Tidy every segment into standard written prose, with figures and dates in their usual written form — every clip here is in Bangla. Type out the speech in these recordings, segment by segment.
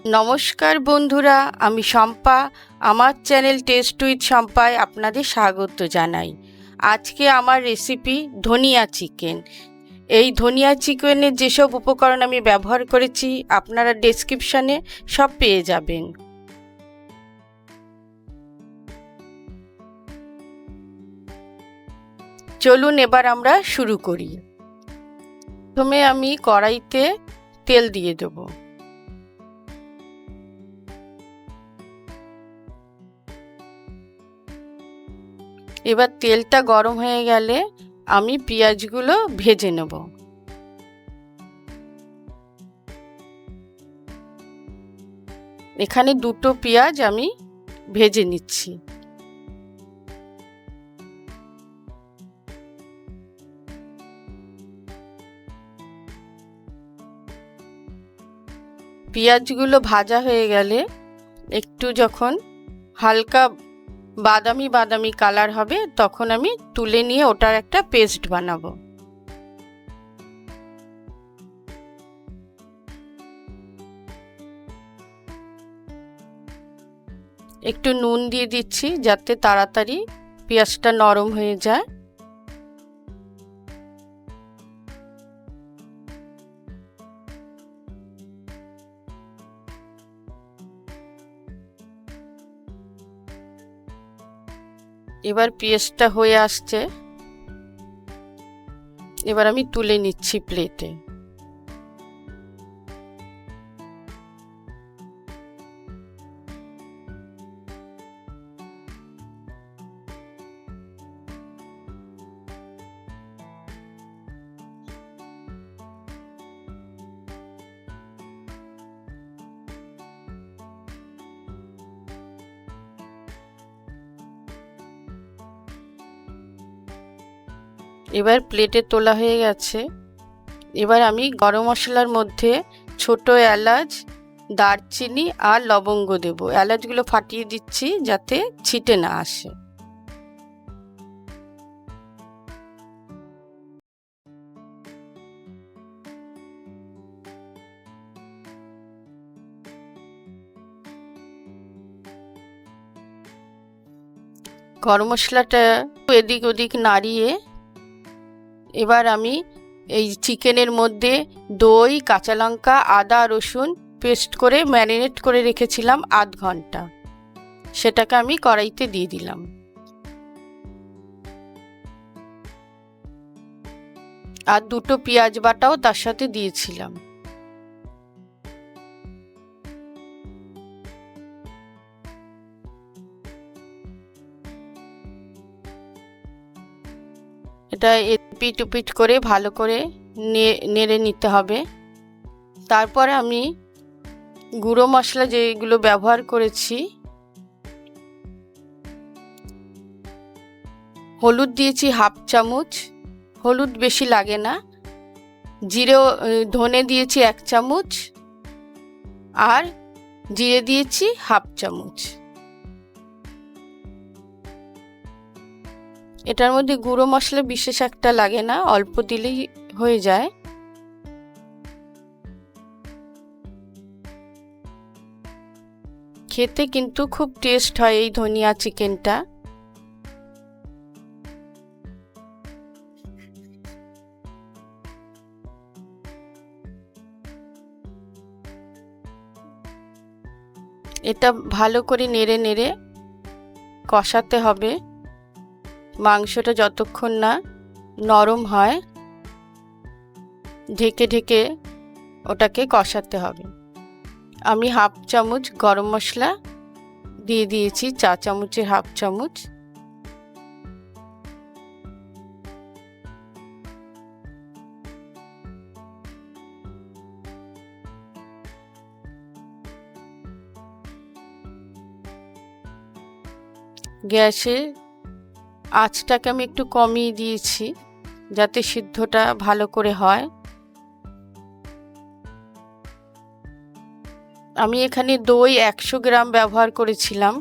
নমস্কার বন্ধুরা, আমি শম্পা। আমার চ্যানেল টেস্ট উইথ শম্পায় আপনাদের স্বাগত জানাই। আজকে আমার রেসিপি ধনিয়া চিকেন। এই ধনিয়া চিকেনের যেসব উপকরণ আমি ব্যবহার করেছি আপনারা ডেসক্রিপশানে সব পেয়ে যাবেন। চলুন এবার আমরা শুরু করি। প্রথমে আমি কড়াইতে তেল দিয়ে দেব। এবার তেলটা গরম হয়ে গেলে আমি পেঁয়াজগুলো ভেজে নেব। এখানে দুটো পেঁয়াজ আমি ভেজে নিচ্ছি। পেঁয়াজগুলো ভাজা হয়ে গেলে একটু যখন হালকা বাদামি বাদামি কালার হবে তখন আমি তুলে নিয়ে ওটার একটা পেস্ট বানাবো। একটু নুন দিয়ে দিচ্ছি যাতে তাড়াতাড়ি পেঁয়াজটা নরম হয়ে যায়। এবার পেস্টটা হয়ে আসছে, এবার আমি তুলে নিচ্ছি প্লেটে। এবার প্লেটে তোলা হয়ে গেছে। এবার আমি গরম মশলার মধ্যে ছোট এলাচ, দারচিনি আর লবঙ্গ দেব। এলাচগুলো ফাটিয়ে দিচ্ছি যাতে ছিটে না আসে। গরম মশলাটা এদিক ওদিক নাড়িয়ে এবার আমি এই চিকেনের মধ্যে দই, কাঁচা লঙ্কা, আদা, রসুন পেস্ট করে ম্যারিনেট করে রেখেছিলাম আধ ঘন্টা, সেটাকে আমি কড়াইতে দিয়ে দিলাম। আর দুটো পেঁয়াজ বাটাও তার সাথে দিয়েছিলাম। এটা এপিট উপিট করে ভালো করে নেড়ে নিতে হবে। তারপরে আমি গুঁড়ো মশলা যেগুলো ব্যবহার করেছি, হলুদ দিয়েছি হাফ চামচ, হলুদ বেশি লাগে না। জিরে ধনে দিয়েছি 1 চামচ আর জিরে দিয়েছি হাফ চামচ। এটার মধ্যে গুঁড়ো মশলা বিশেষ একটা লাগে না, অল্প দিলেই হয়ে যায়। খেতে কিন্তু খুব টেস্ট হয় এই ধনিয়া চিকেনটা। এটা ভালো করে নেড়ে নেড়ে কষাতে হবে। মাংসটা যতক্ষণ না নরম হয় ঢেকে ঢেকে ওটাকে কষাতে হবে। আমি হাফ চামচ গরম মশলা দিয়ে দিয়েছি, চা চামচের হাফ চামচ। গ্যাসে আঁচটাকে আমি একটু কমিয়ে দিয়েছি যাতে সিদ্ধটা ভালো করে হয়। আমি এখানে দই 100 গ্রাম ব্যবহার করেছিলাম।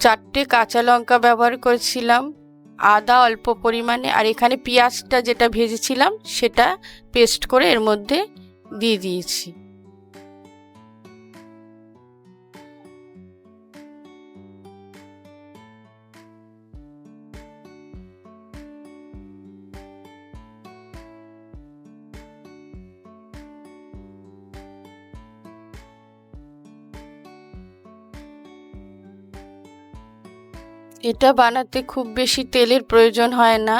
4টে কাঁচা লঙ্কা ব্যবহার করেছিলাম, আদা অল্প পরিমাণে, আর এখানে পেঁয়াজটা যেটা ভেজেছিলাম সেটা পেস্ট করে এর মধ্যে দিয়ে দিয়েছি। এটা বানাতে খুব বেশি তেলের প্রয়োজন হয় না,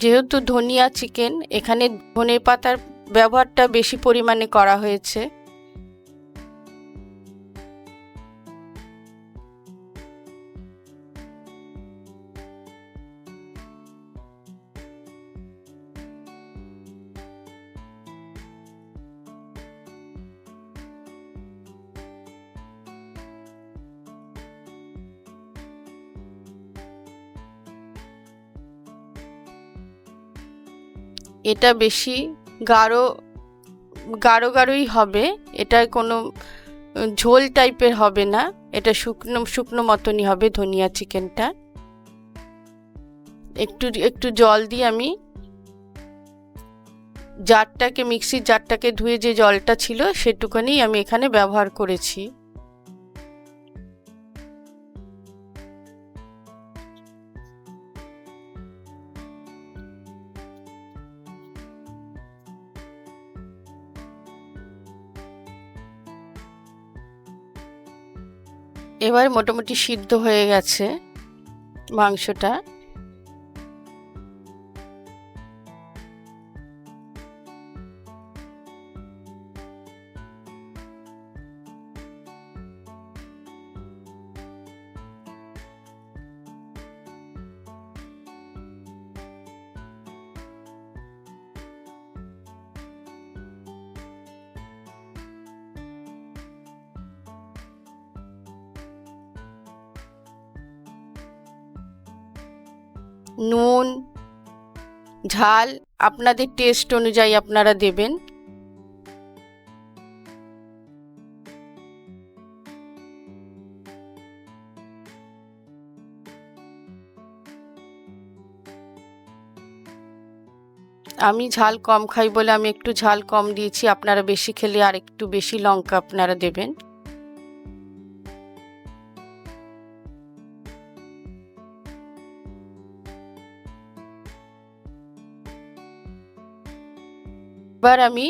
যেহেতু ধনিয়া চিকেন এখানে ধনে পাতার ব্যবহারটা বেশি পরিমাণে করা হয়েছে। এটা বেশি গাঢ় গাঢ়ই হবে, এটা কোনো ঝোল টাইপের হবে না, এটা শুকনো শুকনো মতনই হবে ধনিয়া চিকেনটা। একটু একটু জল দিয়ে আমি মিক্সির জারটাকে ধুয়ে যে জলটা ছিল সেটুকুনি আমি এখানে ব্যবহার করেছি। এবার মোটামুটি সিদ্ধ হয়ে গেছে মাংসটা। নুন ঝাল আপনাদের টেস্ট অনুযায়ী আপনারা দেবেন। আমি ঝাল কম খাই বলে আমি একটু ঝাল কম দিয়েছি, আপনারা বেশি খেলে আর একটু বেশি লঙ্কা আপনারা দেবেন। এবার আমি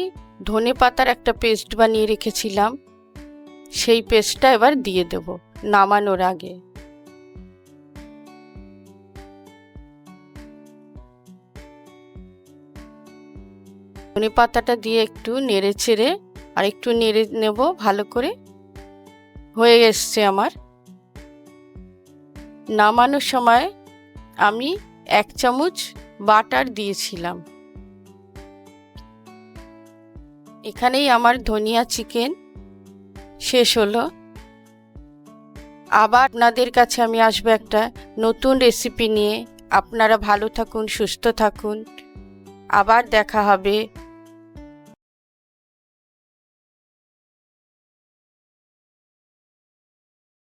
ধনে পাতার একটা পেস্ট বানিয়ে রেখেছিলাম, সেই পেস্টটা এবার দিয়ে দেব নামানোর আগে। ধনে পাতাটা দিয়ে একটু নেড়ে চেড়ে আর একটু নেড়ে নেব ভালো করে। হয়ে এসছে আমার। নামানোর সময় আমি 1 চামচ বাটার দিয়েছিলাম। এখানেই আমার ধনিয়া চিকেন শেষ হলো। আবার আপনাদের কাছে আমি আসবো একটা নতুন রেসিপি নিয়ে। আপনারা ভালো থাকুন, সুস্থ থাকুন, আবার দেখা হবে।